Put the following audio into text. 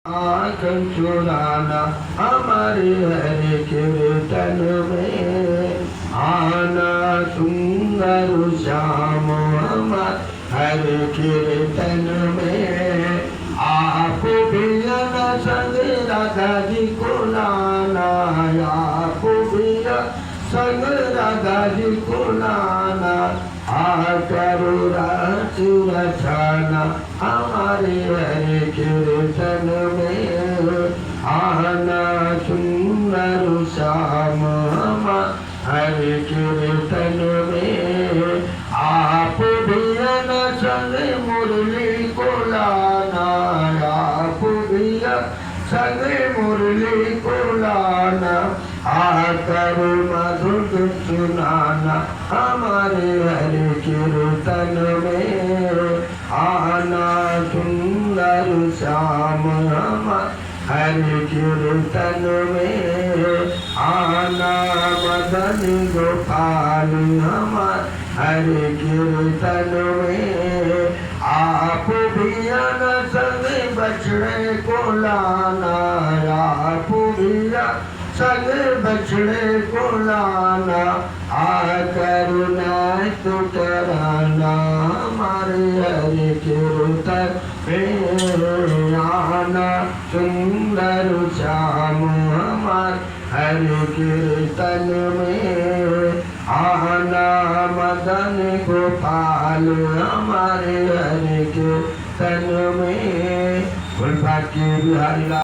आंखन चुराना हमारे हर कीर्तन में आना सुंदर श्याम हमार हर कीर्तन में आप भी न संग राधा जी को लाना आप भी संग राधा जी को लाना करो रचना हमारे हरे कीर्तन में आना सुंदर श्याम हरे कीर्तन में आप भी न संग मुरली को लाना आप भी संग मुरली को लाना करो मधुर सुनाना हमारे हरे कीर्तन में आना सुंदर श्याम हरे कीर्तन में आना मदन गोपाल हरे कीर्तन में आप भी न संग बछड़े को लाना आप भी संग बछड़े को लाना करुणा तो कराना हमारे हरे कीर्तन में आना सुंदर श्याम हमार हरे कीर्तन में आना मदन गोपाल हमारे हरे कीर्तन में फुलपाती बिहारी